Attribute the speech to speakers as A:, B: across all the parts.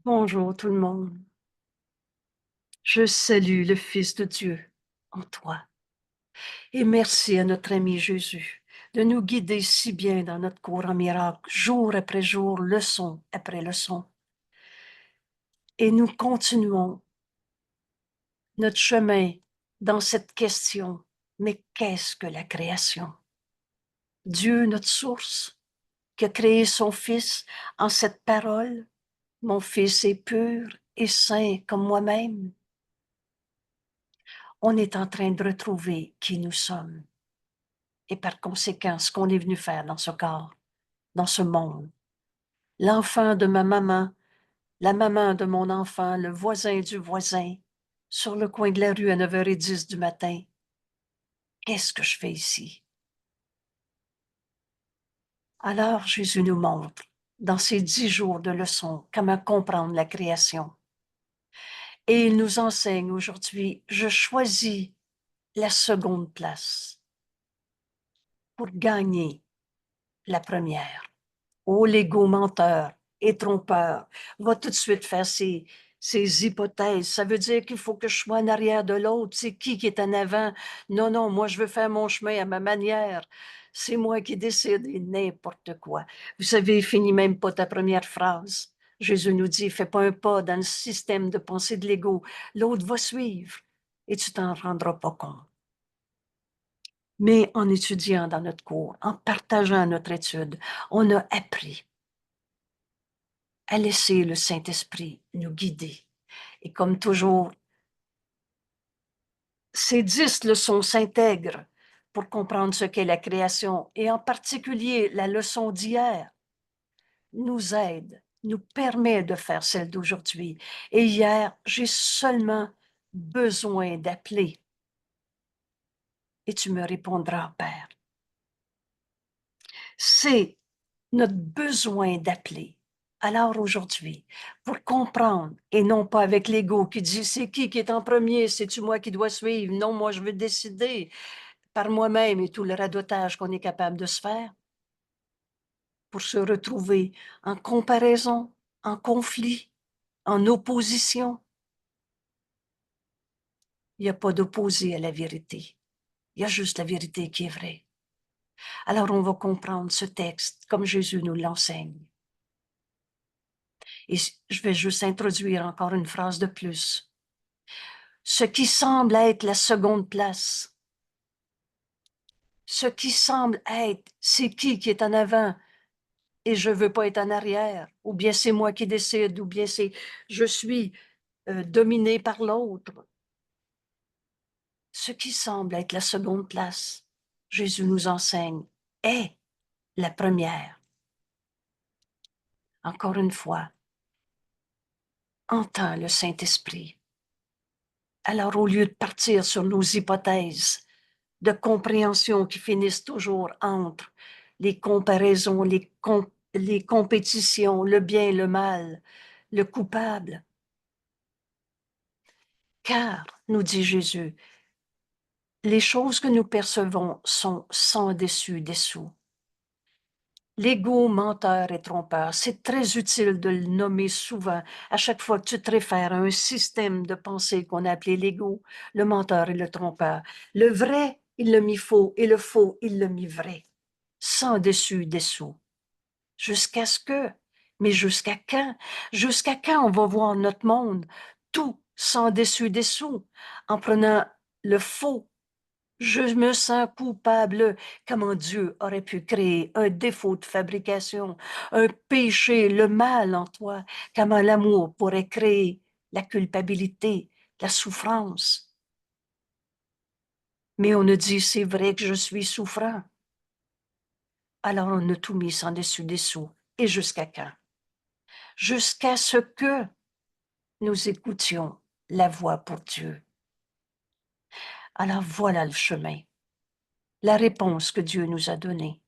A: Bonjour tout le monde. Je salue le Fils de Dieu en toi. Et merci à notre ami Jésus de nous guider si bien dans notre cours en miracle, jour après jour, leçon après leçon. Et nous continuons notre chemin dans cette question. Mais qu'est-ce que la création? Dieu, notre source, qui a créé son Fils en cette parole, mon Fils est pur et saint comme moi-même. On est en train de retrouver qui nous sommes et par conséquent ce qu'on est venu faire dans ce corps, dans ce monde. L'enfant de ma maman, la maman de mon enfant, le voisin du voisin, sur le coin de la rue à 9h10 du matin. Qu'est-ce que je fais ici? Alors Jésus nous montre, dans ces 10 jours de leçons, comment comprendre la création. Et il nous enseigne aujourd'hui, je choisis la seconde place pour gagner la première. Oh, l'ego menteur et trompeur va tout de suite faire ses hypothèses. Ça veut dire qu'il faut que je sois en arrière de l'autre. C'est qui est en avant? Non, non, moi, je veux faire mon chemin à ma manière. C'est moi qui décide et n'importe quoi. Vous savez, il finit même pas ta première phrase. Jésus nous dit, fais pas un pas dans le système de pensée de l'ego. L'autre va suivre et tu t'en rendras pas compte. Mais en étudiant dans notre cours, en partageant notre étude, on a appris à laisser le Saint-Esprit nous guider. Et comme toujours, ces 10 leçons s'intègrent pour comprendre ce qu'est la création, et en particulier la leçon d'hier nous aide, nous permet de faire celle d'aujourd'hui. Et hier, j'ai seulement besoin d'appeler. Et tu me répondras, Père. C'est notre besoin d'appeler. Alors aujourd'hui, pour comprendre, et non pas avec l'ego qui dit c'est qui est en premier, c'est-tu moi qui dois suivre? Non, moi je veux décider par moi-même et tout le radotage qu'on est capable de se faire pour se retrouver en comparaison, en conflit, en opposition. Il n'y a pas d'opposé à la vérité. Il y a juste la vérité qui est vraie. Alors on va comprendre ce texte comme Jésus nous l'enseigne. Et je vais juste introduire encore une phrase de plus. Ce qui semble être la seconde place, ce qui semble être, c'est qui est en avant et je veux pas être en arrière, ou bien c'est moi qui décide, ou bien c'est je suis dominé par l'autre. Ce qui semble être la seconde place, Jésus nous enseigne, est la première. Encore une fois, entends le Saint-Esprit. Alors, au lieu de partir sur nos hypothèses de compréhension qui finissent toujours entre les comparaisons, les compétitions, le bien, le mal, le coupable. Car, nous dit Jésus, les choses que nous percevons sont sans dessus dessous. L'ego menteur et trompeur, c'est très utile de le nommer souvent à chaque fois que tu te réfères à un système de pensée qu'on a appelé l'ego, le menteur et le trompeur. Le vrai, il l'a mis faux, et le faux, il l'a mis vrai. Sans dessus dessous. Jusqu'à ce que, mais jusqu'à quand? Jusqu'à quand on va voir notre monde tout sans dessus dessous, en prenant le faux. Je me sens coupable. Comment Dieu aurait pu créer un défaut de fabrication, un péché, le mal en toi? Comment l'amour pourrait créer la culpabilité, la souffrance? Mais on a dit, c'est vrai que je suis souffrant. Alors on a tout mis sans dessus dessous. Et jusqu'à quand? Jusqu'à ce que nous écoutions la voix pour Dieu. Alors voilà le chemin, la réponse que Dieu nous a donnée.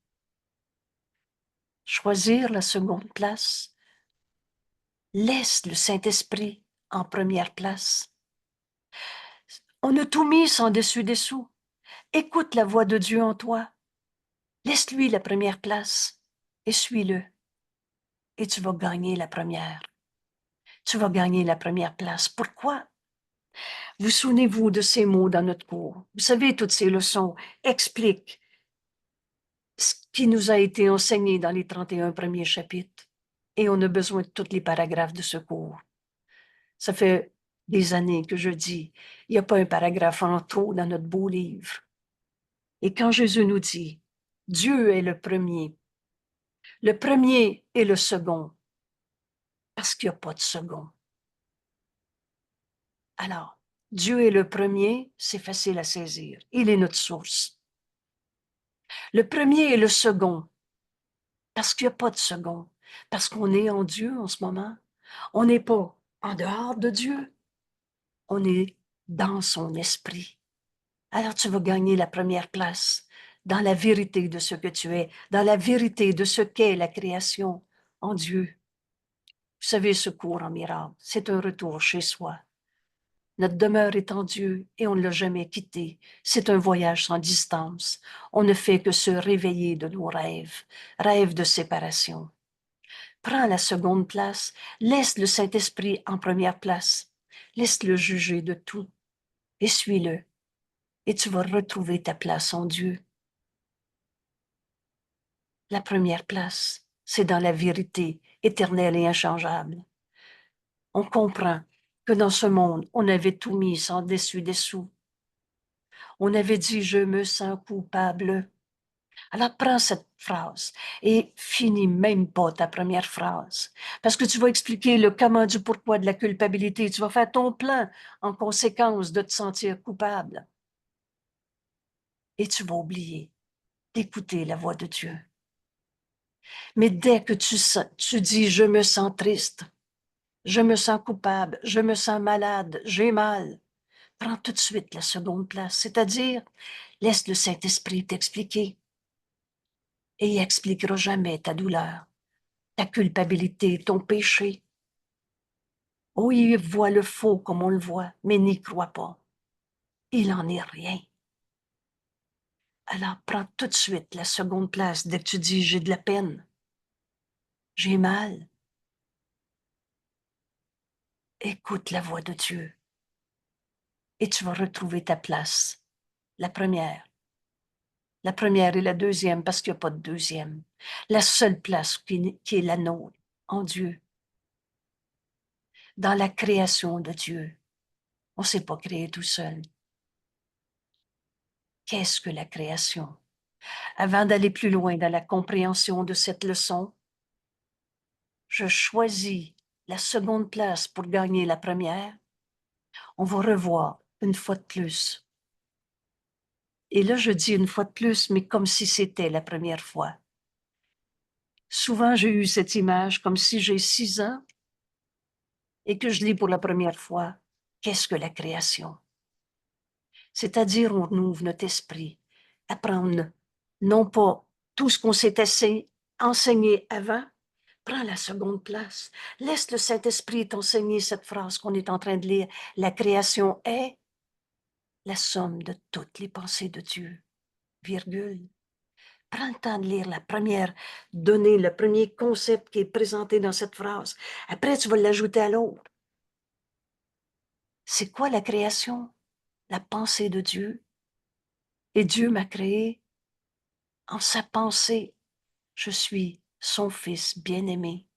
A: Choisir la seconde place. Laisse le Saint-Esprit en première place. On a tout mis sans dessus-dessous. Écoute la voix de Dieu en toi. Laisse-lui la première place et suis-le. Et tu vas gagner la première. tu vas gagner la première place. Pourquoi? Vous souvenez-vous de ces mots dans notre cours? Vous savez, toutes ces leçons expliquent ce qui nous a été enseigné dans les 31 premiers chapitres. Et on a besoin de tous les paragraphes de ce cours. Ça fait des années que je dis, il n'y a pas un paragraphe en trop dans notre beau livre. Et quand Jésus nous dit, Dieu est le premier et le second, parce qu'il n'y a pas de second. Alors, Dieu est le premier, c'est facile à saisir. Il est notre source. Le premier et le second, parce qu'il n'y a pas de second, parce qu'on est en Dieu en ce moment. On n'est pas en dehors de Dieu, on est dans son esprit. Alors tu vas gagner la première place dans la vérité de ce que tu es, dans la vérité de ce qu'est la création en Dieu. Vous savez, ce cours en miracle, c'est un retour chez soi. Notre demeure est en Dieu et on ne l'a jamais quitté. C'est un voyage sans distance. On ne fait que se réveiller de nos rêves, rêves de séparation. Prends la seconde place, laisse le Saint-Esprit en première place, laisse-le juger de tout et suis-le, et tu vas retrouver ta place en Dieu. La première place, c'est dans la vérité éternelle et inchangeable. On comprend que dans ce monde, on avait tout mis sans dessus-dessous. On avait dit « je me sens coupable ». Alors prends cette phrase et finis même pas ta première phrase. Parce que tu vas expliquer le comment du pourquoi de la culpabilité. Tu vas faire ton plan en conséquence de te sentir coupable. Et tu vas oublier d'écouter la voix de Dieu. Mais dès que tu dis « je me sens triste », je me sens coupable, je me sens malade, j'ai mal. Prends tout de suite la seconde place, c'est-à-dire laisse le Saint-Esprit t'expliquer. Et il n'expliquera jamais ta douleur, ta culpabilité, ton péché. Oui, il voit le faux comme on le voit, mais n'y croit pas. Il n'en est rien. Alors prends tout de suite la seconde place dès que tu dis « j'ai de la peine, j'ai mal ». Écoute la voix de Dieu et tu vas retrouver ta place, la première. La première et la deuxième, parce qu'il n'y a pas de deuxième. La seule place qui est la nôtre, en Dieu. Dans la création de Dieu. On ne s'est pas créé tout seul. Qu'est-ce que la création? Avant d'aller plus loin dans la compréhension de cette leçon, je choisis la seconde place pour gagner la première. On va revoir une fois de plus. Et là, je dis une fois de plus, mais comme si c'était la première fois. Souvent, j'ai eu cette image comme si j'ai 6 ans et que je lis pour la première fois, qu'est-ce que la création? C'est-à-dire, on ouvre notre esprit à prendre non pas tout ce qu'on s'est enseigné avant, prends la seconde place. Laisse le Saint-Esprit t'enseigner cette phrase qu'on est en train de lire. La création est la somme de toutes les pensées de Dieu, virgule. Prends le temps de lire la première donnée, le premier concept qui est présenté dans cette phrase. Après, tu vas l'ajouter à l'autre. C'est quoi la création? La pensée de Dieu. Et Dieu m'a créé en sa pensée. Je suis son fils bien-aimé.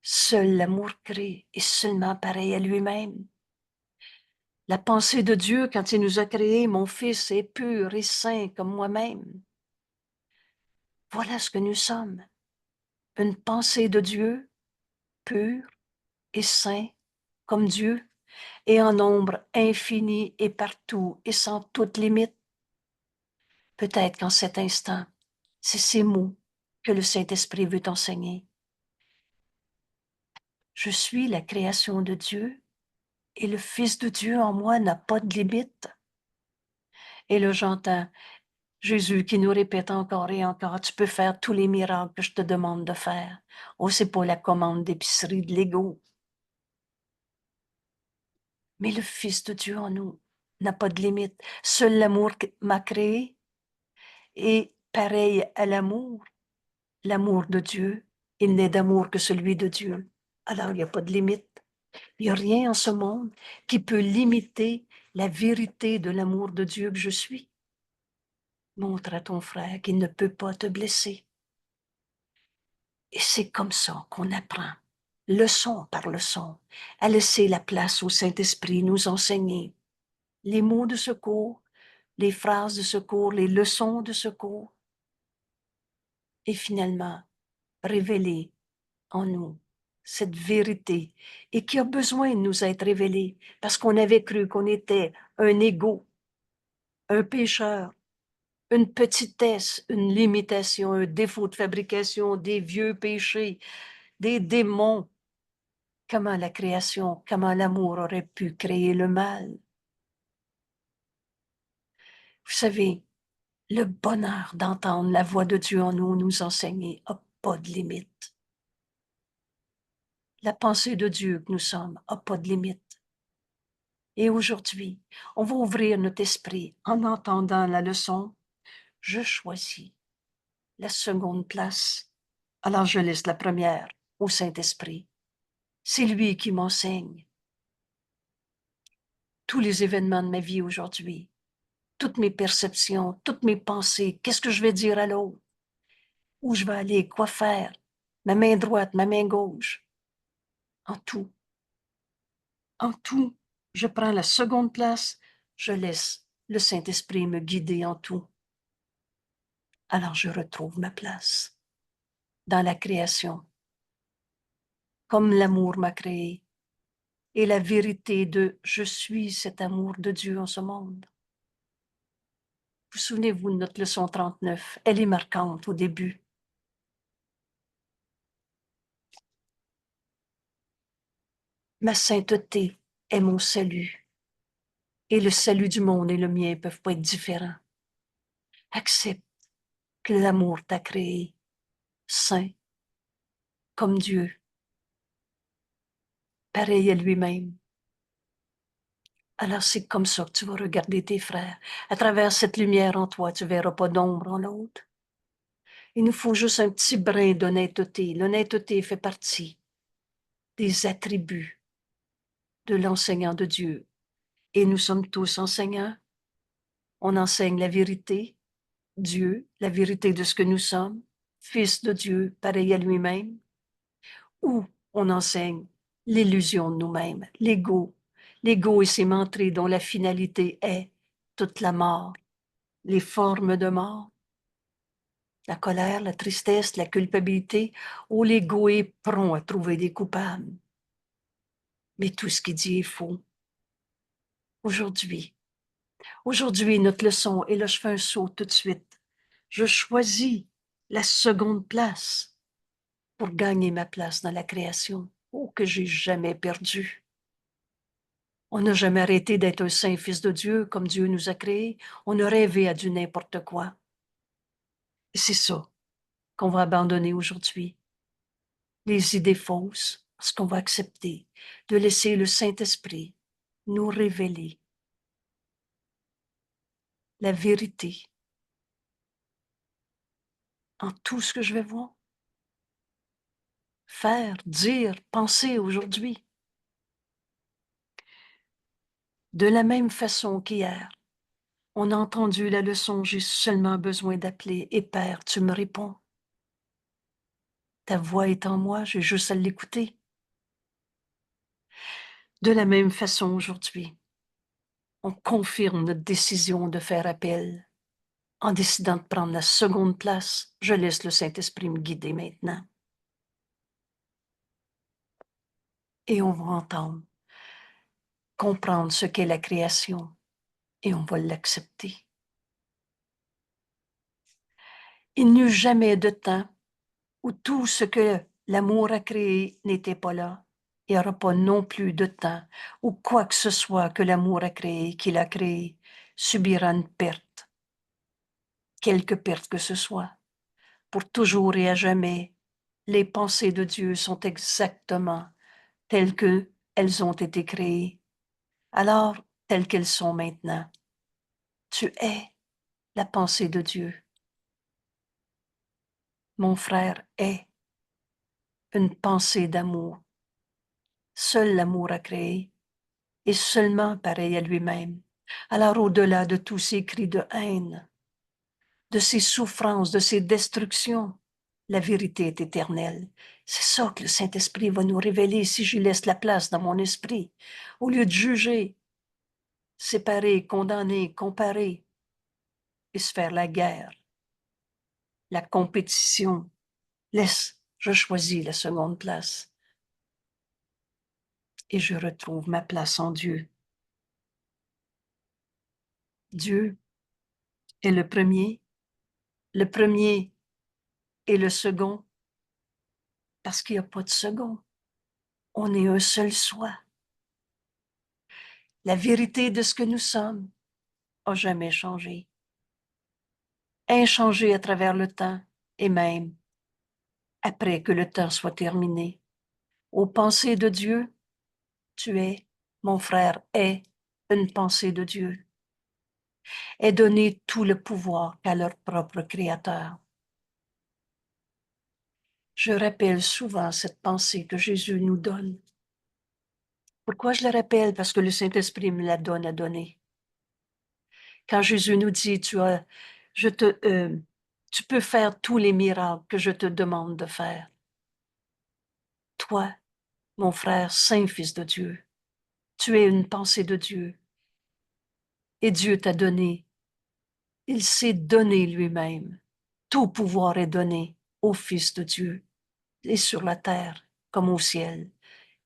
A: Seul l'amour crée et seulement pareil à lui-même. La pensée de Dieu, quand il nous a créés, mon fils est pur et saint comme moi-même. Voilà ce que nous sommes. Une pensée de Dieu, pure et saint comme Dieu, et en nombre infini et partout et sans toute limite. Peut-être qu'en cet instant, c'est ces mots que le Saint-Esprit veut t'enseigner. Je suis la création de Dieu et le Fils de Dieu en moi n'a pas de limite. Et là, j'entends Jésus qui nous répète encore et encore, tu peux faire tous les miracles que je te demande de faire. Oh, c'est pas la commande d'épicerie de l'ego. Mais le Fils de Dieu en nous n'a pas de limite. Seul l'amour m'a créé et pareil à l'amour de Dieu, il n'est d'amour que celui de Dieu. Alors il n'y a pas de limite. Il n'y a rien en ce monde qui peut limiter la vérité de l'amour de Dieu que je suis. Montre à ton frère qu'il ne peut pas te blesser. Et c'est comme ça qu'on apprend, leçon par leçon, à laisser la place au Saint-Esprit nous enseigner les mots de secours, les phrases de secours, les leçons de secours, et finalement révéler en nous cette vérité et qui a besoin de nous être révélée parce qu'on avait cru qu'on était un égo, un pécheur, une petitesse, une limitation, un défaut de fabrication, des vieux péchés, des démons. Comment la création, comment l'amour aurait pu créer le mal? Vous savez, le bonheur d'entendre la voix de Dieu en nous nous enseigner n'a pas de limite. La pensée de Dieu que nous sommes n'a pas de limite. Et aujourd'hui, on va ouvrir notre esprit en entendant la leçon. Je choisis la seconde place. Alors je laisse la première au Saint-Esprit. C'est lui qui m'enseigne tous les événements de ma vie aujourd'hui, toutes mes perceptions, toutes mes pensées, qu'est-ce que je vais dire à l'autre, où je vais aller, quoi faire, ma main droite, ma main gauche, en tout. En tout, je prends la seconde place, je laisse le Saint-Esprit me guider en tout. Alors je retrouve ma place dans la création, comme l'amour m'a créé, et la vérité de je suis cet amour de Dieu en ce monde. Vous souvenez-vous de notre leçon 39? Elle est marquante au début. Ma sainteté est mon salut, et le salut du monde et le mien ne peuvent pas être différents. Accepte que l'amour t'a créé, saint, comme Dieu, pareil à lui-même. Alors c'est comme ça que tu vas regarder tes frères. À travers cette lumière en toi, tu ne verras pas d'ombre en l'autre. Il nous faut juste un petit brin d'honnêteté. L'honnêteté fait partie des attributs de l'enseignant de Dieu. Et nous sommes tous enseignants. On enseigne la vérité, Dieu, la vérité de ce que nous sommes, fils de Dieu, pareil à lui-même, ou on enseigne l'illusion de nous-mêmes, l'ego. L'ego et ses menteries dont la finalité est toute la mort, les formes de mort, la colère, la tristesse, la culpabilité, où l'ego est prompt à trouver des coupables. Mais tout ce qu'il dit est faux. Aujourd'hui, notre leçon, et là je fais un saut tout de suite, je choisis la seconde place pour gagner ma place dans la création, que j'ai jamais perdue. On n'a jamais arrêté d'être un saint fils de Dieu comme Dieu nous a créés. On a rêvé à du n'importe quoi. Et c'est ça qu'on va abandonner aujourd'hui. Les idées fausses, parce qu'on va accepter de laisser le Saint-Esprit nous révéler la vérité en tout ce que je vais voir, faire, dire, penser aujourd'hui. De la même façon qu'hier, on a entendu la leçon, j'ai seulement besoin d'appeler, et Père, tu me réponds. Ta voix est en moi, j'ai juste à l'écouter. De la même façon aujourd'hui, on confirme notre décision de faire appel. En décidant de prendre la seconde place, je laisse le Saint-Esprit me guider maintenant. Et on va entendre, comprendre ce qu'est la création, et on va l'accepter. Il n'y eut jamais de temps où tout ce que l'amour a créé n'était pas là. Il n'y aura pas non plus de temps où quoi que ce soit que l'amour a créé, qu'il a créé, subira une perte, quelque perte que ce soit. Pour toujours et à jamais, les pensées de Dieu sont exactement telles qu'elles ont été créées. Alors, telles qu'elles sont maintenant, tu es la pensée de Dieu. Mon frère est une pensée d'amour Seul l'amour a créé, et seulement pareil à lui-même. Alors au-delà de tous ces cris de haine, de ces souffrances, de ces destructions, la vérité est éternelle. C'est ça que le Saint-Esprit va nous révéler si je laisse la place dans mon esprit. Au lieu de juger, séparer, condamner, comparer et se faire la guerre, la compétition, je choisis la seconde place et je retrouve ma place en Dieu. Dieu est le premier est le second, parce qu'il n'y a pas de second. On est un seul soi. La vérité de ce que nous sommes n'a jamais changé. Inchangé à travers le temps et même après que le temps soit terminé. Aux pensées de Dieu, tu es, mon frère, est une pensée de Dieu. Est donné tout le pouvoir qu'à leur propre Créateur. Je rappelle souvent cette pensée que Jésus nous donne. Pourquoi je la rappelle? Parce que le Saint-Esprit me la donne à donner. Quand Jésus nous dit, tu peux faire tous les miracles que je te demande de faire. Toi, mon frère, saint fils de Dieu, tu es une pensée de Dieu. Et Dieu t'a donné. Il s'est donné lui-même. Tout pouvoir est donné au Fils de Dieu, et sur la terre comme au ciel.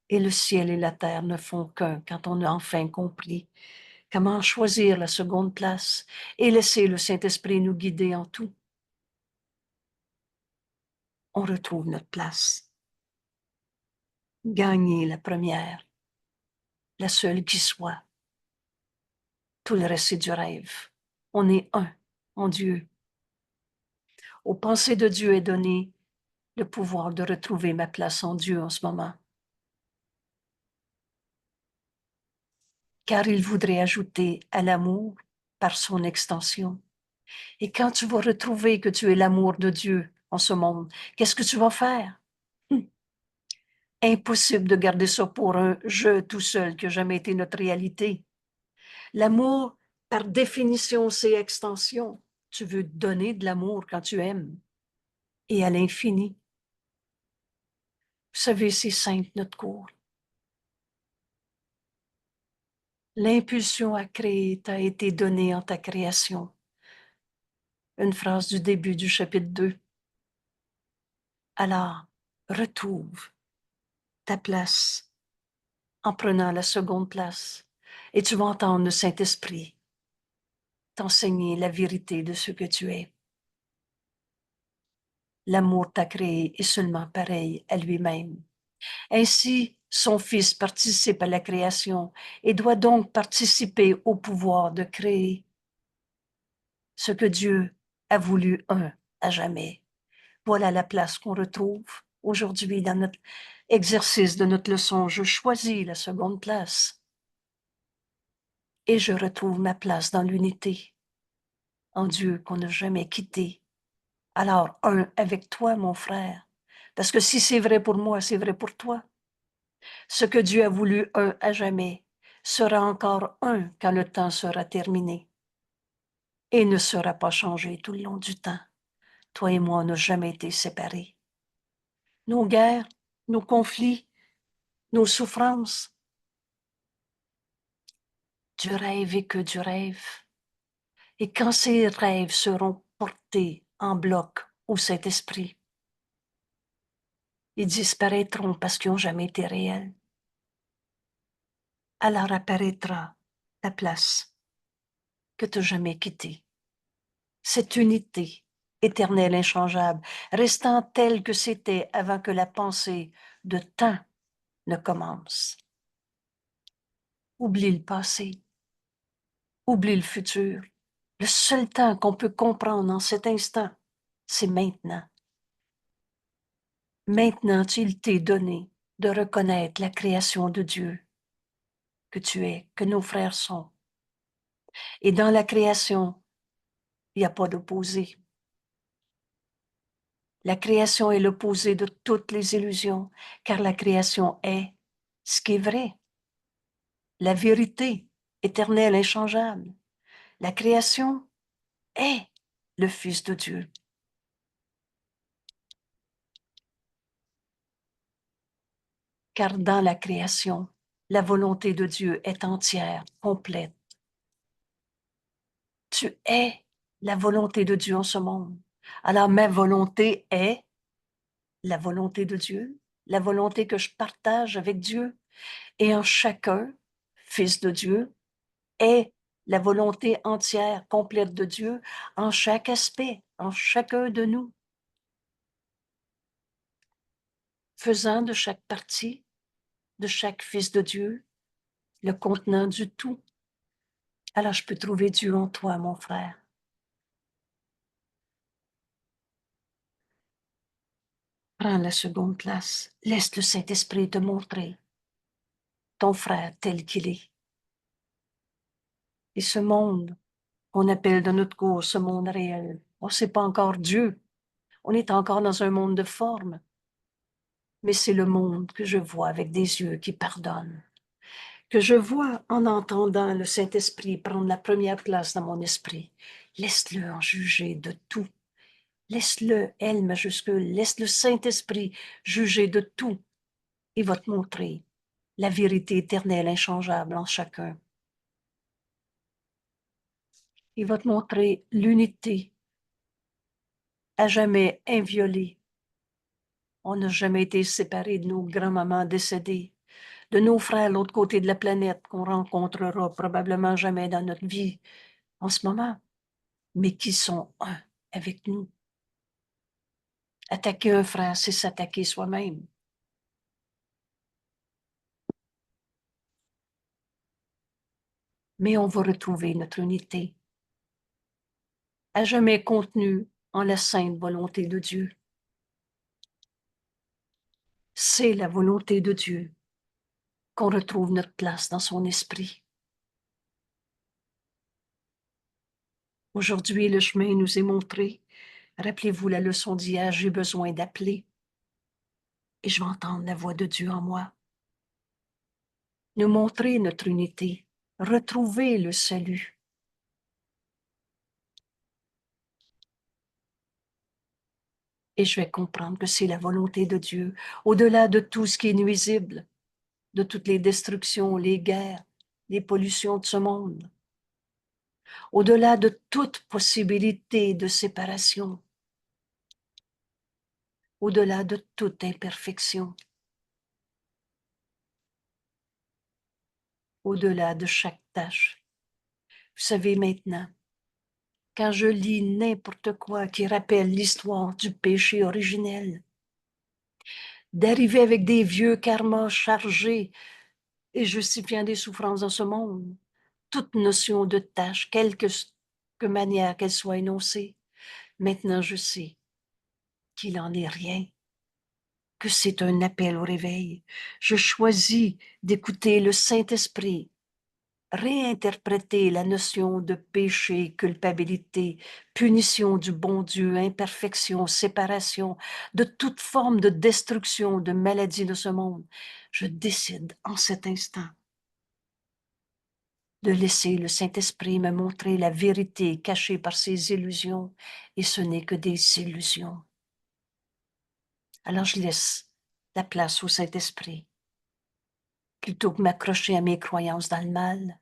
A: Et le ciel et la terre ne font qu'un quand on a enfin compris comment choisir la seconde place et laisser le Saint-Esprit nous guider en tout. On retrouve notre place. Gagner la première, la seule qui soit. Tout le reste, c'est du rêve. On est un en Dieu. Aux pensées de Dieu est donné le pouvoir de retrouver ma place en Dieu en ce moment. Car il voudrait ajouter à l'amour par son extension. Et quand tu vas retrouver que tu es l'amour de Dieu en ce monde, qu'est-ce que tu vas faire? Impossible de garder ça pour un jeu tout seul qui n'a jamais été notre réalité. L'amour, par définition, c'est extension. Tu veux donner de l'amour quand tu aimes et à l'infini. Vous savez, c'est simple, notre cours. L'impulsion à créer t'a été donnée en ta création. Une phrase du début du chapitre 2. Alors, retrouve ta place en prenant la seconde place et tu vas entendre le Saint-Esprit t'enseigner la vérité de ce que tu es. L'amour t'a créé est seulement pareil à lui-même. Ainsi, son Fils participe à la création et doit donc participer au pouvoir de créer ce que Dieu a voulu un à jamais. Voilà la place qu'on retrouve aujourd'hui dans notre exercice de notre leçon. Je choisis la seconde place et je retrouve ma place dans l'unité en Dieu qu'on n'a jamais quitté. Alors, un avec toi, mon frère, parce que si c'est vrai pour moi, c'est vrai pour toi. Ce que Dieu a voulu un à jamais sera encore un quand le temps sera terminé et ne sera pas changé tout le long du temps. Toi et moi, on n'a jamais été séparés. Nos guerres, nos conflits, nos souffrances, du rêve et que du rêve. Et quand ces rêves seront portés en bloc au Saint-Esprit, ils disparaîtront parce qu'ils n'ont jamais été réels. Alors apparaîtra la place que tu n'as jamais quittée. Cette unité éternelle, inchangeable, restant telle que c'était avant que la pensée de temps ne commence. Oublie le passé, oublie le futur. Le seul temps qu'on peut comprendre en cet instant, c'est maintenant. Maintenant, il t'est donné de reconnaître la création de Dieu que tu es, que nos frères sont. Et dans la création, il n'y a pas d'opposé. La création est l'opposé de toutes les illusions, car la création est ce qui est vrai, la vérité éternelle, inchangeable. La création est le Fils de Dieu. Car dans la création, la volonté de Dieu est entière, complète. Tu es la volonté de Dieu en ce monde. Alors ma volonté est la volonté de Dieu, la volonté que je partage avec Dieu. Et en chacun, Fils de Dieu, est la volonté entière, complète de Dieu en chaque aspect, en chacun de nous, faisant de chaque partie, de chaque Fils de Dieu, le contenant du tout. Alors je peux trouver Dieu en toi, mon frère. Prends la seconde place. Laisse le Saint-Esprit te montrer ton frère tel qu'il est. Et ce monde qu'on appelle de notre cours, ce monde réel, oh, c'est pas encore Dieu. On est encore dans un monde de forme. Mais c'est le monde que je vois avec des yeux qui pardonnent, que je vois en entendant le Saint-Esprit prendre la première place dans mon esprit. Laisse-le en juger de tout. Laisse-le, L majuscule, laisse le Saint-Esprit juger de tout. Il va te montrer la vérité éternelle, inchangeable en chacun. Il va te montrer l'unité à jamais inviolée. On n'a jamais été séparés de nos grands-mamans décédées, de nos frères à l'autre côté de la planète qu'on rencontrera probablement jamais dans notre vie en ce moment, mais qui sont un avec nous. Attaquer un frère, c'est s'attaquer soi-même. Mais on va retrouver notre unité, à jamais contenue en la sainte volonté de Dieu. C'est la volonté de Dieu qu'on retrouve notre place dans son esprit. Aujourd'hui, le chemin nous est montré. Rappelez-vous la leçon d'hier, j'ai besoin d'appeler et je vais entendre la voix de Dieu en moi. Nous montrer notre unité, retrouver le salut. Et je vais comprendre que c'est la volonté de Dieu, au-delà de tout ce qui est nuisible, de toutes les destructions, les guerres, les pollutions de ce monde, au-delà de toute possibilité de séparation, au-delà de toute imperfection, au-delà de chaque tâche. Vous savez maintenant, quand je lis n'importe quoi qui rappelle l'histoire du péché originel, d'arriver avec des vieux karmas chargés et justifiant des souffrances dans ce monde, toute notion de tâche, quelque manière qu'elle soit énoncée, maintenant je sais qu'il n'en est rien, que c'est un appel au réveil. Je choisis d'écouter le Saint-Esprit réinterpréter la notion de péché, culpabilité, punition du bon Dieu, imperfection, séparation, de toute forme de destruction, de maladie de ce monde. Je décide en cet instant de laisser le Saint-Esprit me montrer la vérité cachée par ses illusions, et ce n'est que des illusions. Alors je laisse la place au Saint-Esprit, plutôt que m'accrocher à mes croyances dans le mal.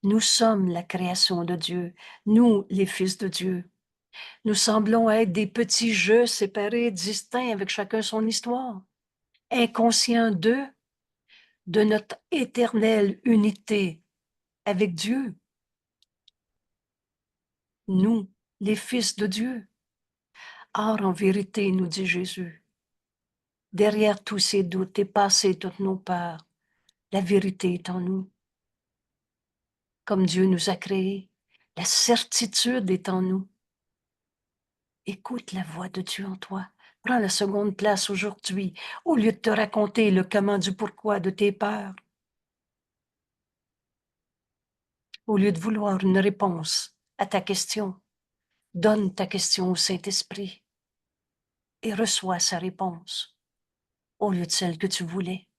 A: Nous sommes la création de Dieu, nous, les fils de Dieu. Nous semblons être des petits jeux séparés, distincts, avec chacun son histoire, inconscients d'eux, de notre éternelle unité avec Dieu. Nous, les fils de Dieu. Or, en vérité, nous dit Jésus, derrière tous ces doutes et passés toutes nos peurs, la vérité est en nous. Comme Dieu nous a créés, la certitude est en nous. Écoute la voix de Dieu en toi. Prends la seconde place aujourd'hui, au lieu de te raconter le comment du pourquoi de tes peurs. Au lieu de vouloir une réponse à ta question, donne ta question au Saint-Esprit et reçois sa réponse. au lieu de celle que tu voulais.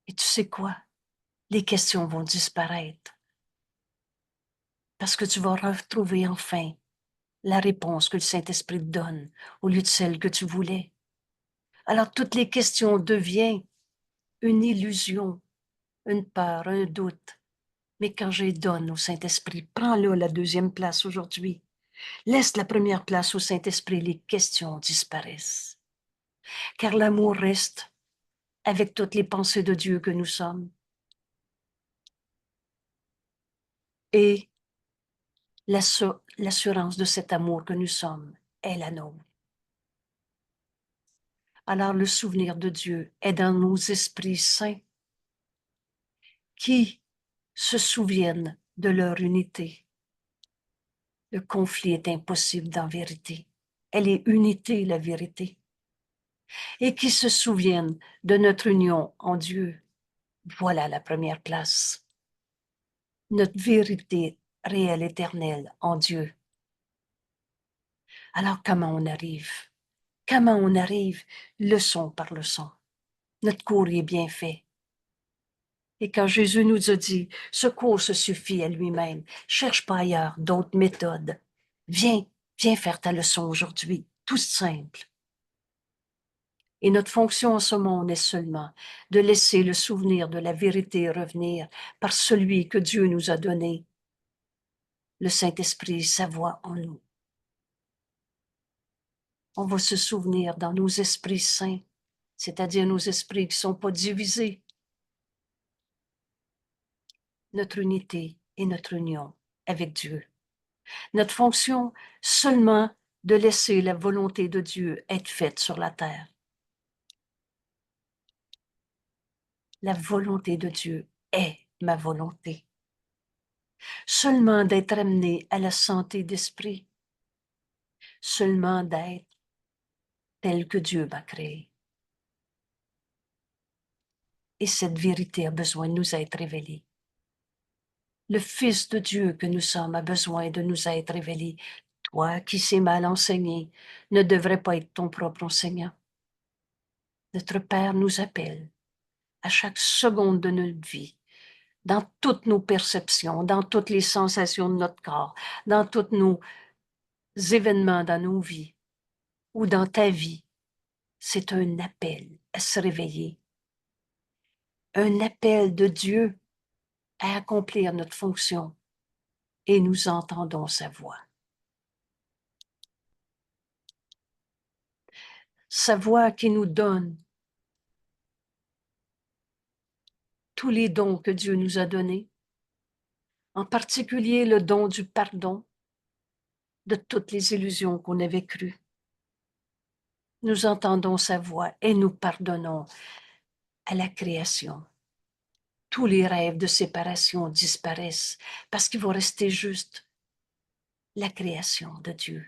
A: Et tu sais quoi? Les questions vont disparaître parce que tu vas retrouver enfin la réponse que le Saint-Esprit te donne au lieu de celle que tu voulais. Alors toutes les questions deviennent une illusion, une peur, un doute. Mais quand je les donne au Saint-Esprit, prends-le la deuxième place aujourd'hui. Laisse la première place au Saint-Esprit, les questions disparaissent. Car l'amour reste avec toutes les pensées de Dieu que nous sommes. Et l'assurance de cet amour que nous sommes est la nôtre. Alors le souvenir de Dieu est dans nos esprits saints qui se souviennent de leur unité. Le conflit est impossible dans la vérité. Elle est unité, la vérité. Et qui se souviennent de notre union en Dieu. Voilà la première place. Notre vérité réelle, éternelle en Dieu. Alors comment on arrive? Comment on arrive? Leçon par leçon. Notre cours est bien fait. Et quand Jésus nous a dit, ce cours se suffit à lui-même, cherche pas ailleurs d'autres méthodes. Viens, viens faire ta leçon aujourd'hui, tout simple. Et notre fonction en ce monde est seulement de laisser le souvenir de la vérité revenir par celui que Dieu nous a donné, le Saint-Esprit, sa voix en nous. On va se souvenir dans nos esprits saints, c'est-à-dire nos esprits qui ne sont pas divisés, notre unité et notre union avec Dieu. Notre fonction seulement de laisser la volonté de Dieu être faite sur la terre. La volonté de Dieu est ma volonté. Seulement d'être amené à la santé d'esprit. Seulement d'être tel que Dieu m'a créé. Et cette vérité a besoin de nous être révélée. Le Fils de Dieu que nous sommes a besoin de nous être révélé. Toi qui sais mal enseigner ne devrais pas être ton propre enseignant. Notre Père nous appelle à chaque seconde de notre vie, dans toutes nos perceptions, dans toutes les sensations de notre corps, dans tous nos événements dans nos vies ou dans ta vie. C'est un appel à se réveiller, un appel de Dieu à accomplir notre fonction et nous entendons sa voix. Sa voix qui nous donne tous les dons que Dieu nous a donnés, en particulier le don du pardon de toutes les illusions qu'on avait crues. Nous entendons sa voix et nous pardonnons à la création. Tous les rêves de séparation disparaissent parce qu'il va rester juste la création de Dieu.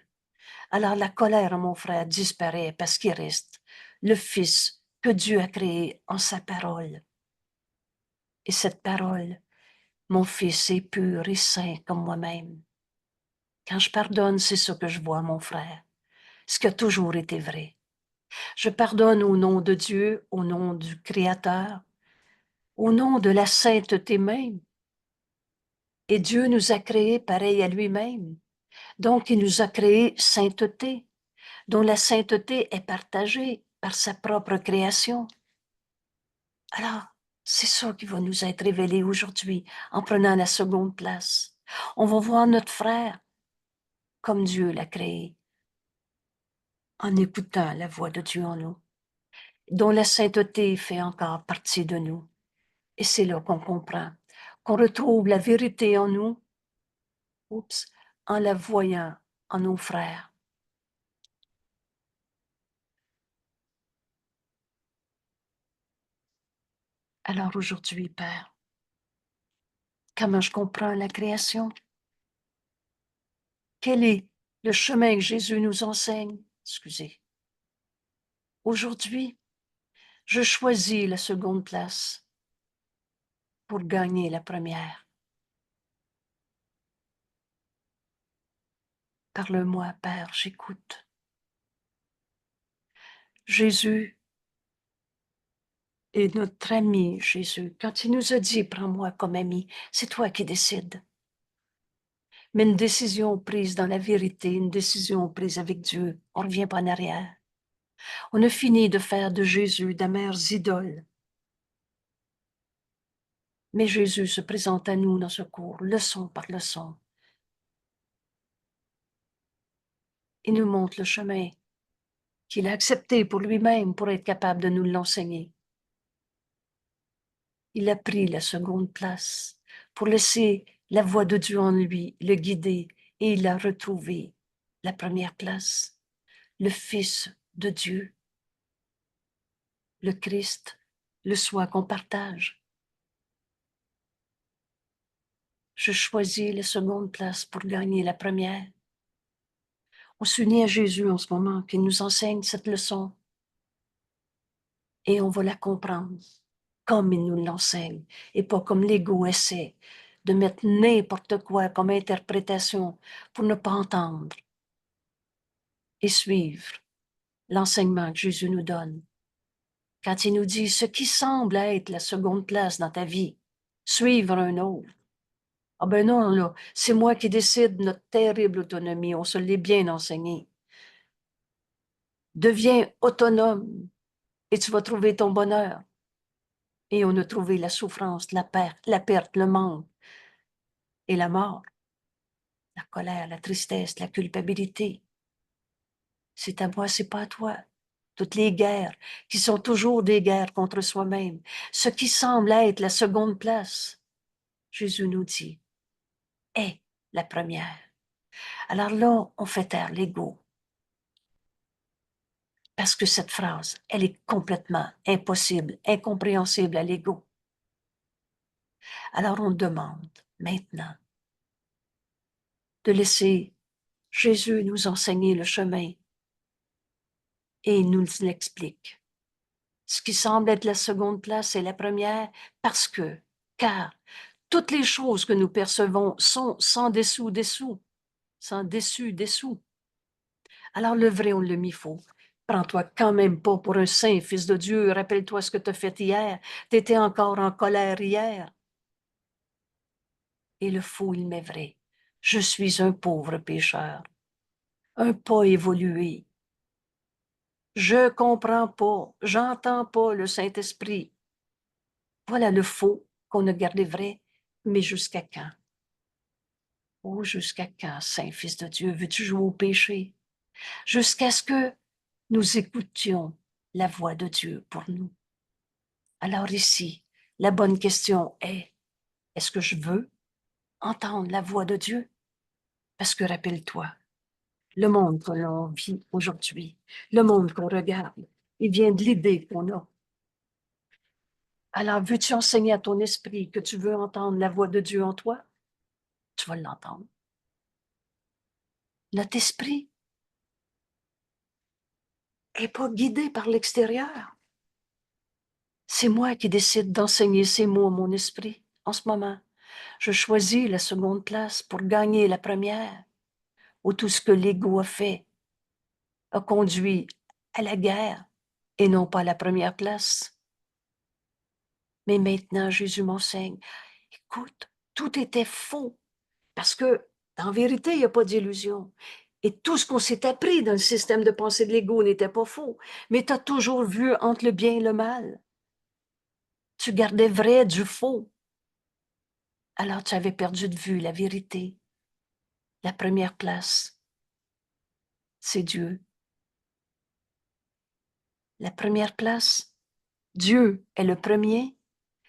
A: Alors la colère, mon frère, disparaît parce qu'il reste le Fils que Dieu a créé en sa parole. Et cette parole, mon Fils est pur et saint comme moi-même. Quand je pardonne, c'est ce que je vois, mon frère, ce qui a toujours été vrai. Je pardonne au nom de Dieu, au nom du Créateur, au nom de la sainteté même. Et Dieu nous a créés pareil à lui-même. Donc, il nous a créé sainteté, dont la sainteté est partagée par sa propre création. Alors, c'est ça qui va nous être révélé aujourd'hui en prenant la seconde place. On va voir notre frère comme Dieu l'a créé, en écoutant la voix de Dieu en nous, dont la sainteté fait encore partie de nous. Et c'est là qu'on comprend, qu'on retrouve la vérité en nous, en la voyant en nos frères. Alors aujourd'hui, Père, comment je comprends la création? Quel est le chemin que Jésus nous enseigne? Excusez. Aujourd'hui, je choisis la seconde place pour gagner la première. Parle-moi, Père, j'écoute. Jésus, Et notre ami Jésus, quand il nous a dit « Prends-moi comme ami », c'est toi qui décides. Mais une décision prise dans la vérité, une décision prise avec Dieu, on ne revient pas en arrière. On a fini de faire de Jésus d'amères idoles. Mais Jésus se présente à nous dans ce cours, leçon par leçon. Il nous montre le chemin qu'il a accepté pour lui-même pour être capable de nous l'enseigner. Il a pris la seconde place pour laisser la voix de Dieu en lui le guider et il a retrouvé la première place, le Fils de Dieu, le Christ, le soi qu'on partage. Je choisis la seconde place pour gagner la première. On s'unit à Jésus en ce moment qui nous enseigne cette leçon et on va la comprendre comme il nous l'enseigne et pas comme l'ego essaie de mettre n'importe quoi comme interprétation pour ne pas entendre et suivre l'enseignement que Jésus nous donne. Quand il nous dit ce qui semble être la seconde place dans ta vie, suivre un autre. Ah ben non, là, c'est moi qui décide de notre terrible autonomie, on se l'est bien enseigné. Deviens autonome et tu vas trouver ton bonheur. Et on a trouvé la souffrance, la perte, le manque et la mort, la colère, la tristesse, la culpabilité. C'est à moi, c'est pas à toi. Toutes les guerres, qui sont toujours des guerres contre soi-même, ce qui semble être la seconde place, Jésus nous dit, est la première. Alors là, on fait taire l'ego. Parce que cette phrase, elle est complètement impossible, incompréhensible à l'ego. Alors on demande maintenant de laisser Jésus nous enseigner le chemin et il nous l'explique. Ce qui semble être la seconde place est la première car toutes les choses que nous percevons sont sans dessous, sans dessous. Alors le vrai, on le mis faux. Prends-toi quand même pas pour un saint fils de Dieu. Rappelle-toi ce que tu as fait hier. Tu étais encore en colère hier. Et le faux, il m'est vrai. Je suis un pauvre pécheur, un pas évolué. Je comprends pas, j'entends pas le Saint-Esprit. Voilà le faux qu'on a gardé vrai, mais jusqu'à quand? Oh, jusqu'à quand, Saint Fils de Dieu, veux-tu jouer au péché? Jusqu'à ce que nous écoutions la voix de Dieu pour nous. Alors ici, la bonne question est-ce que je veux entendre la voix de Dieu? Parce que rappelle-toi, le monde que l'on vit aujourd'hui, le monde qu'on regarde, il vient de l'idée qu'on a. Alors, veux-tu enseigner à ton esprit que tu veux entendre la voix de Dieu en toi? Tu vas l'entendre. Notre esprit n'est pas guidé par l'extérieur. C'est moi qui décide d'enseigner ces mots à mon esprit en ce moment. Je choisis la seconde place pour gagner la première, où tout ce que l'ego a fait a conduit à la guerre et non pas à la première place. Mais maintenant, Jésus m'enseigne, écoute, tout était faux, parce que, en vérité, il n'y a pas d'illusion. Et tout ce qu'on s'est appris dans le système de pensée de l'ego n'était pas faux, mais tu as toujours vu entre le bien et le mal. Tu gardais vrai du faux. Alors tu avais perdu de vue la vérité. La première place, c'est Dieu. La première place, Dieu est le premier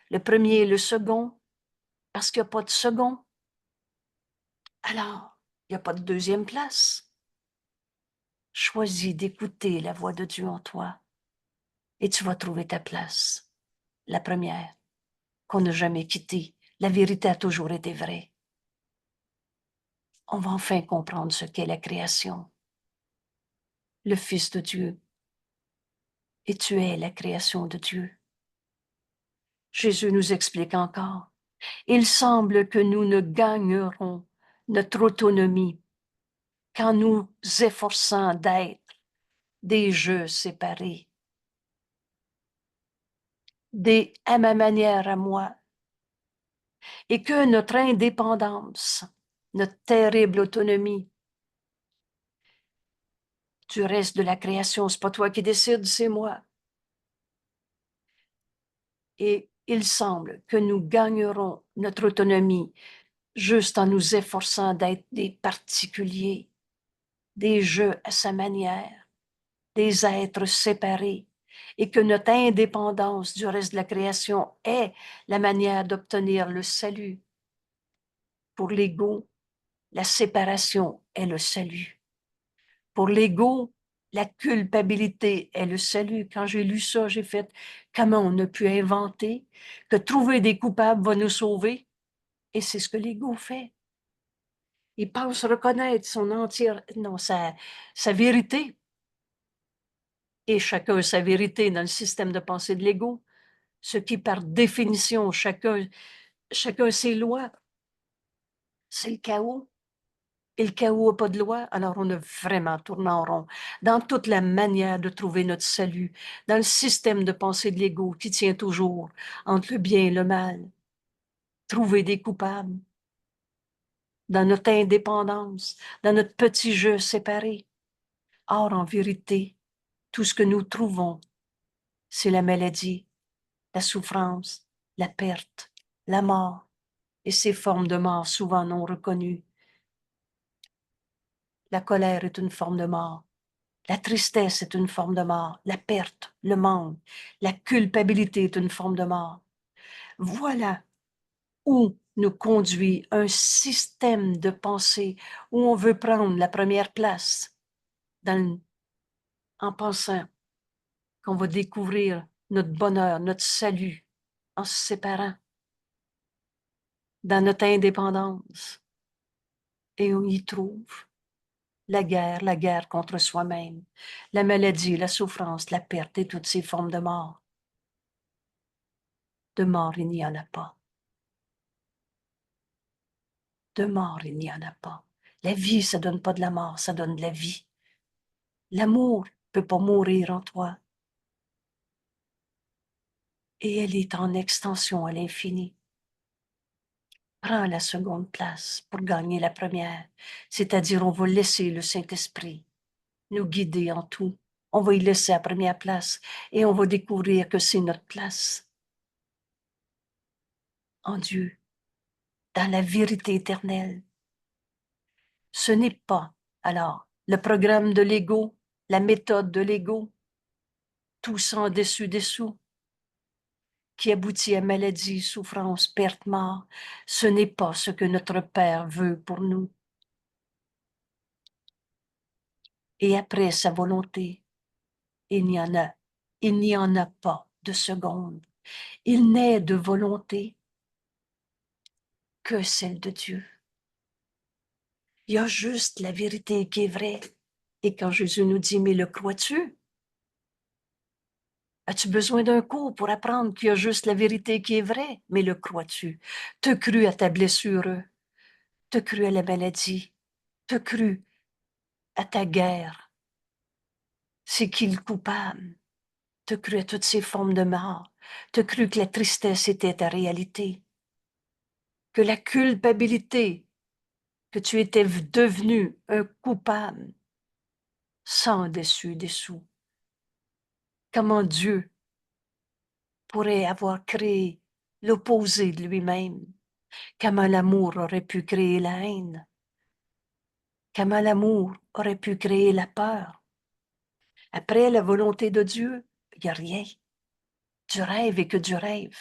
A: et le second, parce qu'il n'y a pas de second. Alors, il n'y a pas de deuxième place. Choisis d'écouter la voix de Dieu en toi et tu vas trouver ta place. La première, qu'on n'a jamais quittée. La vérité a toujours été vraie. On va enfin comprendre ce qu'est la création. Le Fils de Dieu. Et tu es la création de Dieu. Jésus nous explique encore. Il semble que nous ne gagnerons notre autonomie qu'en nous efforçant d'être des jeux séparés. à ma manière à moi, et que notre indépendance, notre terrible autonomie du reste de la création, c'est pas toi qui décides, c'est moi. Et il semble que nous gagnerons notre autonomie juste en nous efforçant d'être des particuliers, des jeux à sa manière, des êtres séparés, et que notre indépendance du reste de la création est la manière d'obtenir le salut. Pour l'ego, la séparation est le salut. Pour l'ego, la culpabilité est le salut. Quand j'ai lu ça, j'ai fait comment on a pu inventer que trouver des coupables va nous sauver. Et c'est ce que l'ego fait. Il pense reconnaître son entière, non, sa vérité. Et chacun a sa vérité dans le système de pensée de l'ego. Ce qui, par définition, chacun ses lois. C'est le chaos. Et le chaos n'a pas de loi, alors on a vraiment tourné en rond dans toute la manière de trouver notre salut, dans le système de pensée de l'ego qui tient toujours entre le bien et le mal. Trouver des coupables dans notre indépendance, dans notre petit jeu séparé. Or, en vérité, tout ce que nous trouvons, c'est la maladie, la souffrance, la perte, la mort et ces formes de mort souvent non reconnues. La colère est une forme de mort. La tristesse est une forme de mort, la perte, le manque, la culpabilité est une forme de mort. Voilà où nous conduit un système de pensée où on veut prendre la première place en pensant qu'on va découvrir notre bonheur, notre salut en se séparant dans notre indépendance. Et on y trouve la guerre contre soi-même, la maladie, la souffrance, la perte et toutes ces formes de mort. De mort, il n'y en a pas. De mort, il n'y en a pas. La vie, ça donne pas de la mort, ça donne de la vie. L'amour peut pas mourir en toi. Et elle est en extension à l'infini. Prends la seconde place pour gagner la première, c'est-à-dire on va laisser le Saint-Esprit nous guider en tout. On va y laisser la première place et on va découvrir que c'est notre place en Dieu, dans la vérité éternelle. Ce n'est pas, alors, le programme de l'ego, la méthode de l'ego, tout ça en dessus-dessous, qui aboutit à maladie, souffrance, perte, mort. Ce n'est pas ce que notre Père veut pour nous. Et après sa volonté, il n'y en a, il n'y en a pas de seconde. Il n'est de volonté que celle de Dieu. Il y a juste la vérité qui est vraie. Et quand Jésus nous dit, mais le crois-tu? As-tu besoin d'un cours pour apprendre qu'il y a juste la vérité qui est vraie? Mais le crois-tu? Te cru à ta blessure, te cru à la maladie, te cru à ta guerre. C'est qui le coupable? Te cru à toutes ces formes de mort. Te cru que la tristesse était ta réalité. Que la culpabilité, que tu étais devenu un coupable, sans dessus-dessous. Comment Dieu pourrait avoir créé l'opposé de lui-même? Comment l'amour aurait pu créer la haine? Comment l'amour aurait pu créer la peur? Après la volonté de Dieu, il n'y a rien. Du rêve et que du rêve.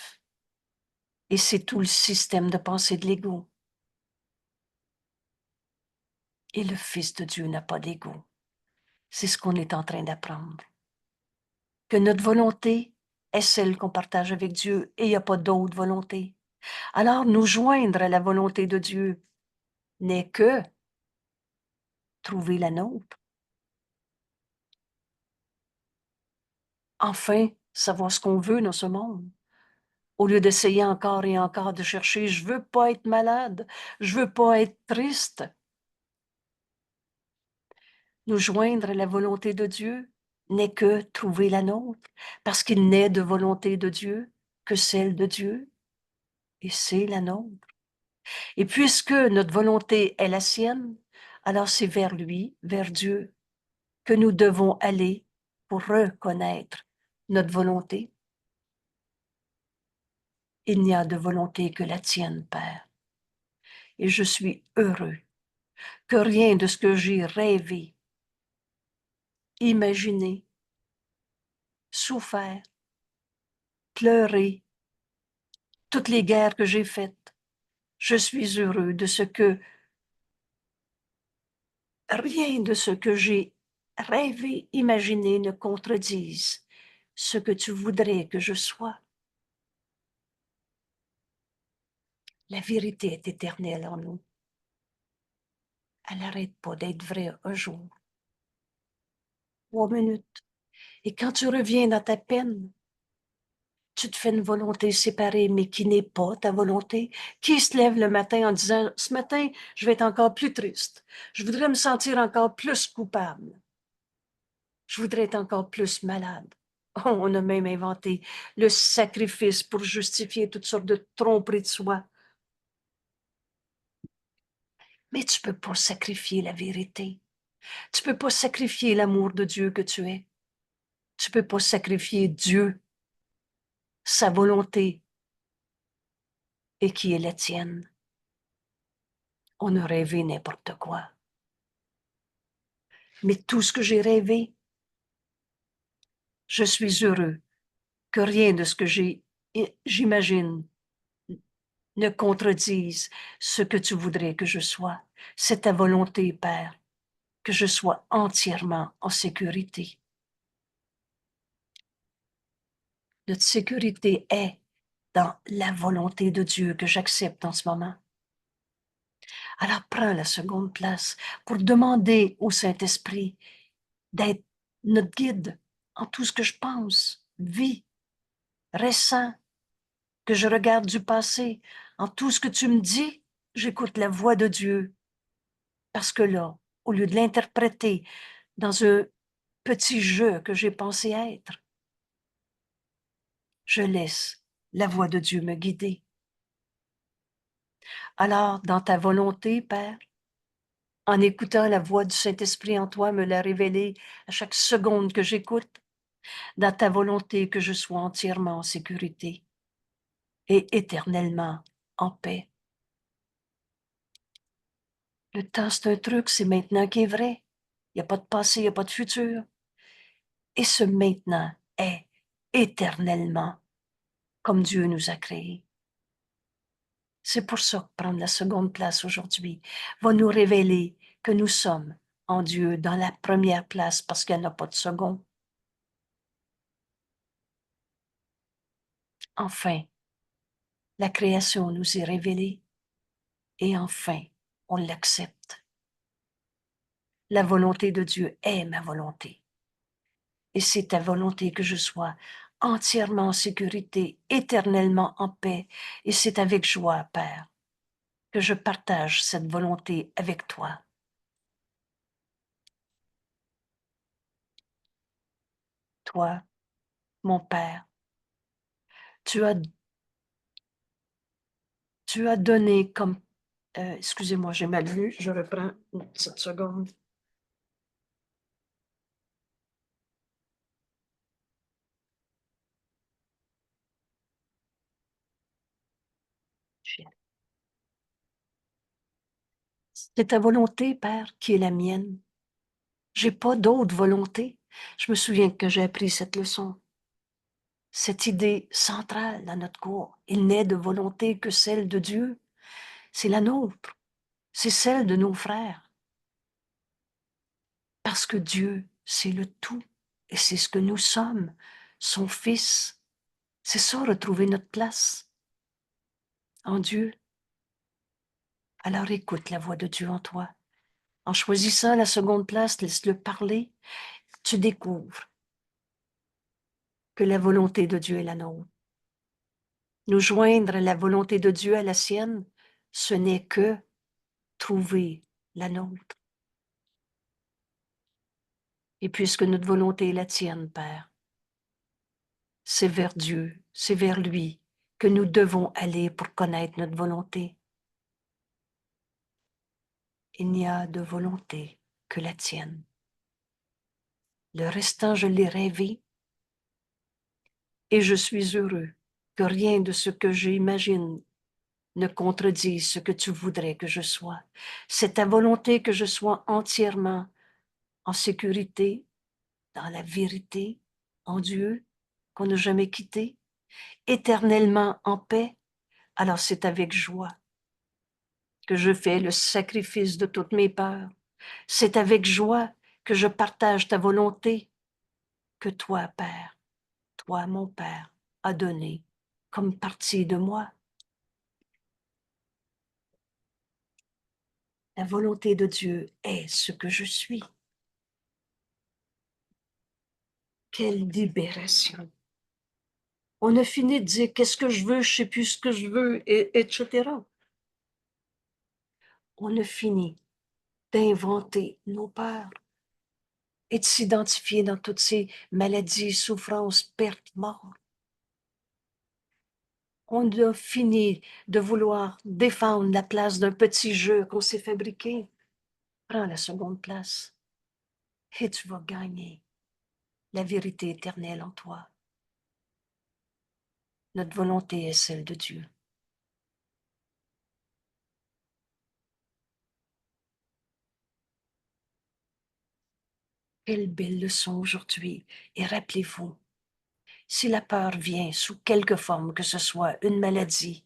A: Et c'est tout le système de pensée de l'ego. Et le Fils de Dieu n'a pas d'ego. C'est ce qu'on est en train d'apprendre. Que notre volonté est celle qu'on partage avec Dieu et il n'y a pas d'autre volonté. Alors, nous joindre à la volonté de Dieu n'est que trouver la nôtre. Enfin, savoir ce qu'on veut dans ce monde. Au lieu d'essayer encore et encore de chercher, je veux pas être malade, je veux pas être triste. Nous joindre à la volonté de Dieu n'est que trouver la nôtre, parce qu'il n'est de volonté de Dieu que celle de Dieu, et c'est la nôtre. Et puisque notre volonté est la sienne, alors c'est vers lui, vers Dieu, que nous devons aller pour reconnaître notre volonté. Il n'y a de volonté que la tienne, Père. Et je suis heureux que rien de ce que j'ai rêvé, imaginé, souffert, pleuré, toutes les guerres que j'ai faites, je suis heureux de ce que rien de ce que j'ai rêvé, imaginé ne contredise ce que tu voudrais que je sois. La vérité est éternelle en nous. Elle n'arrête pas d'être vraie un jour, 3 minutes. Et quand tu reviens dans ta peine, tu te fais une volonté séparée, mais qui n'est pas ta volonté, qui se lève le matin en disant, ce matin, je vais être encore plus triste. Je voudrais me sentir encore plus coupable. Je voudrais être encore plus malade. Oh, on a même inventé le sacrifice pour justifier toutes sortes de tromperies de soi. Mais tu peux pas sacrifier la vérité. Tu peux pas sacrifier l'amour de Dieu que tu es. Tu peux pas sacrifier Dieu, sa volonté, et qui est la tienne. On a rêvé n'importe quoi. Mais tout ce que j'ai rêvé, je suis heureux que rien de ce que j'imagine ne contredise ce que tu voudrais que je sois. C'est ta volonté, Père, que je sois entièrement en sécurité. Notre sécurité est dans la volonté de Dieu que j'accepte en ce moment. Alors prends la seconde place pour demander au Saint-Esprit d'être notre guide en tout ce que je pense, vis, ressens, que je regarde du passé. En tout ce que tu me dis, j'écoute la voix de Dieu. Parce que là, au lieu de l'interpréter dans un petit jeu que j'ai pensé être, je laisse la voix de Dieu me guider. Alors, dans ta volonté, Père, en écoutant la voix du Saint-Esprit en toi me l'a révélé à chaque seconde que j'écoute, dans ta volonté que je sois entièrement en sécurité et éternellement en paix. Le temps, c'est un truc, c'est maintenant qui est vrai. Il n'y a pas de passé, il n'y a pas de futur. Et ce maintenant est éternellement comme Dieu nous a créés. C'est pour ça que prendre la seconde place aujourd'hui va nous révéler que nous sommes en Dieu dans la première place parce qu'elle n'a pas de second. Enfin, la création nous est révélée et enfin, on l'accepte. La volonté de Dieu est ma volonté. Et c'est ta volonté que je sois entièrement en sécurité, éternellement en paix. Et c'est avec joie, Père, que je partage cette volonté avec toi. Toi, mon Père, tu as, tu as donné comme... excusez-moi, j'ai mal lu, je reprends une petite seconde. C'est ta volonté, Père, qui est la mienne. J'ai pas d'autre volonté. Je me souviens que j'ai appris cette leçon. Cette idée centrale dans notre cours, il n'est de volonté que celle de Dieu. C'est la nôtre. C'est celle de nos frères. Parce que Dieu, c'est le tout. Et c'est ce que nous sommes, son Fils. C'est ça, retrouver notre place en Dieu. Alors écoute la voix de Dieu en toi. En choisissant la seconde place, laisse-le parler. Tu découvres que la volonté de Dieu est la nôtre. Nous joindre la volonté de Dieu à la sienne, ce n'est que trouver la nôtre. Et puisque notre volonté est la tienne, Père, c'est vers Dieu, c'est vers lui que nous devons aller pour connaître notre volonté. Il n'y a de volonté que la tienne. Le restant, je l'ai rêvé et je suis heureux que rien de ce que j'imagine ne contredise ce que tu voudrais que je sois. C'est ta volonté que je sois entièrement en sécurité, dans la vérité, en Dieu, qu'on n'a jamais quitté, éternellement en paix. Alors c'est avec joie que je fais le sacrifice de toutes mes peurs. C'est avec joie que je partage ta volonté que toi, Père, toi, mon Père, as donné comme partie de moi. La volonté de Dieu est ce que je suis. Quelle libération! On a fini de dire qu'est-ce que je veux, je sais plus ce que je veux, etc. On a fini d'inventer nos peurs et de s'identifier dans toutes ces maladies, souffrances, pertes, morts. On a fini de vouloir défendre la place d'un petit jeu qu'on s'est fabriqué. Prends la seconde place et tu vas gagner la vérité éternelle en toi. Notre volonté est celle de Dieu. Quelle belle leçon aujourd'hui. Et rappelez-vous, si la peur vient sous quelque forme que ce soit, une maladie,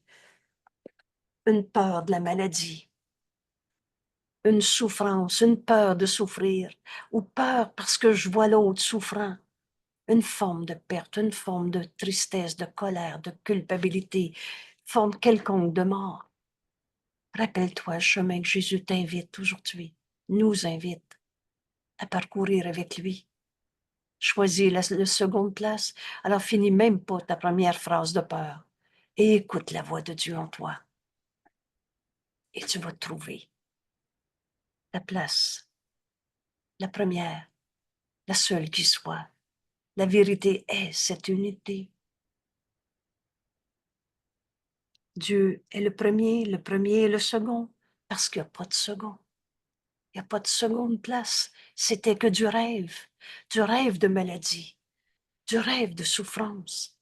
A: une peur de la maladie, une souffrance, une peur de souffrir, ou peur parce que je vois l'autre souffrant, une forme de perte, une forme de tristesse, de colère, de culpabilité, forme quelconque de mort. Rappelle-toi le chemin que Jésus t'invite aujourd'hui, nous invite à parcourir avec lui. Choisis la seconde place, alors finis même pas ta première phrase de peur et écoute la voix de Dieu en toi. Et tu vas trouver la place, la première, la seule qui soit. La vérité est cette unité. Dieu est le premier et le second, parce qu'il n'y a pas de second. Il n'y a pas de seconde place. C'était que du rêve de maladie, du rêve de souffrance.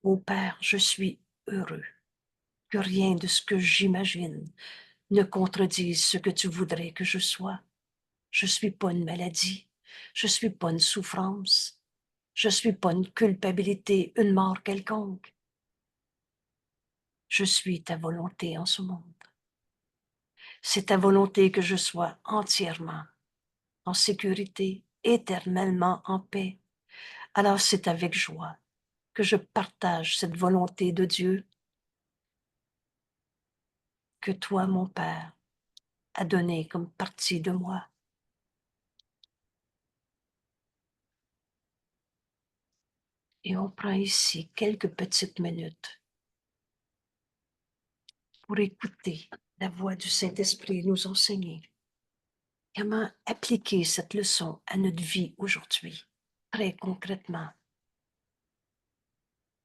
A: Ô Père, je suis heureux que rien de ce que j'imagine ne contredise ce que tu voudrais que je sois. Je ne suis pas une maladie, je ne suis pas une souffrance, je ne suis pas une culpabilité, une mort quelconque. Je suis ta volonté en ce monde. C'est ta volonté que je sois entièrement en sécurité, éternellement en paix. Alors c'est avec joie que je partage cette volonté de Dieu que toi, mon Père, as donnée comme partie de moi. Et on prend ici quelques petites minutes pour écouter la voix du Saint-Esprit nous enseigner comment appliquer cette leçon à notre vie aujourd'hui, très concrètement.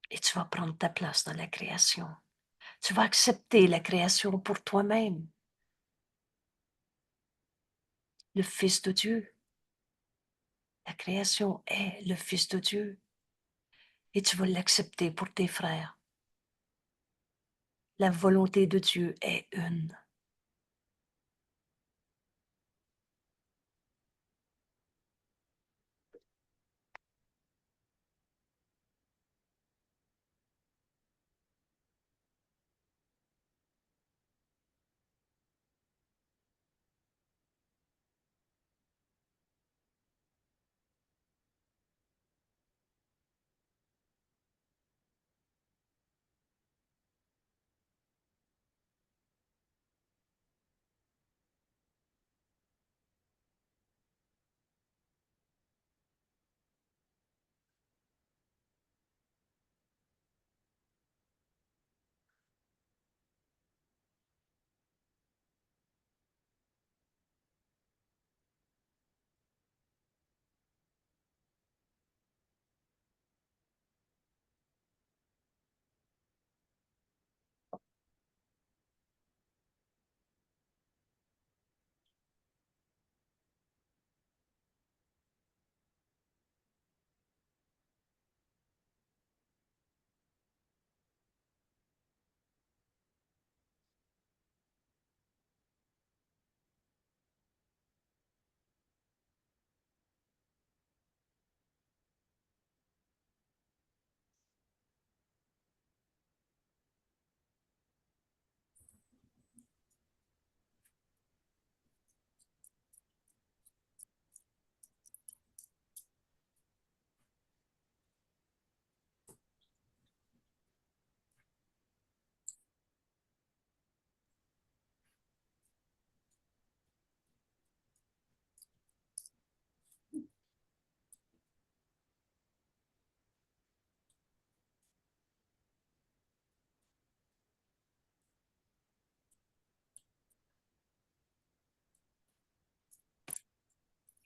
A: Et tu vas prendre ta place dans la création. Tu vas accepter la création pour toi-même, le Fils de Dieu. La création est le Fils de Dieu et tu vas l'accepter pour tes frères. La volonté de Dieu est une.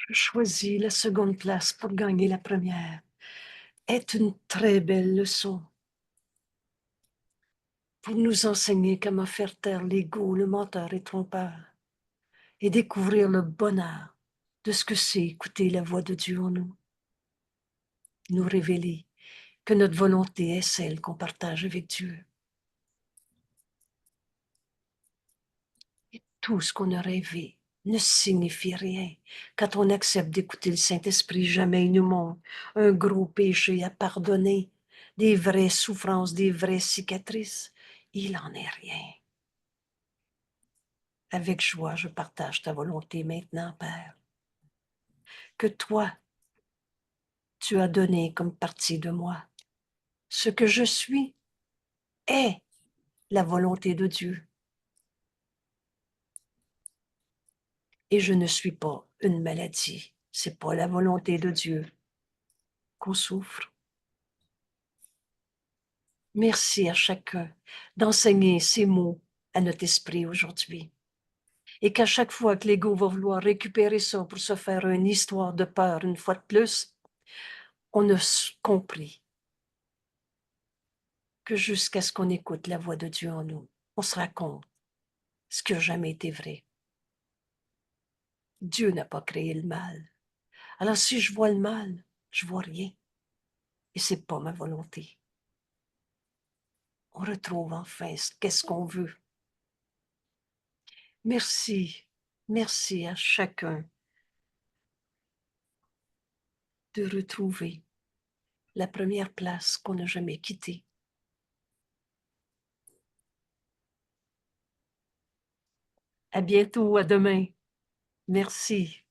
A: Je choisis la seconde place pour gagner la première. Est une très belle leçon pour nous enseigner comment faire taire l'ego, le menteur et trompeur, et découvrir le bonheur de ce que c'est écouter la voix de Dieu en nous, nous révéler que notre volonté est celle qu'on partage avec Dieu. Et tout ce qu'on a rêvé ne signifie rien. Quand on accepte d'écouter le Saint-Esprit, jamais il nous montre un gros péché à pardonner, des vraies souffrances, des vraies cicatrices. Il n'en est rien. Avec joie, je partage ta volonté maintenant, Père, que toi, tu as donné comme partie de moi. Ce que je suis est la volonté de Dieu. Et je ne suis pas une maladie. C'est pas la volonté de Dieu qu'on souffre. Merci à chacun d'enseigner ces mots à notre esprit aujourd'hui. Et qu'à chaque fois que l'ego va vouloir récupérer ça pour se faire une histoire de peur une fois de plus, on a compris que jusqu'à ce qu'on écoute la voix de Dieu en nous, on se raconte ce qui n'a jamais été vrai. Dieu n'a pas créé le mal. Alors si je vois le mal, je vois rien. Et c'est pas ma volonté. On retrouve enfin qu'est-ce qu'on veut. Merci, merci à chacun de retrouver la première place qu'on n'a jamais quittée. À bientôt, à demain. Merci.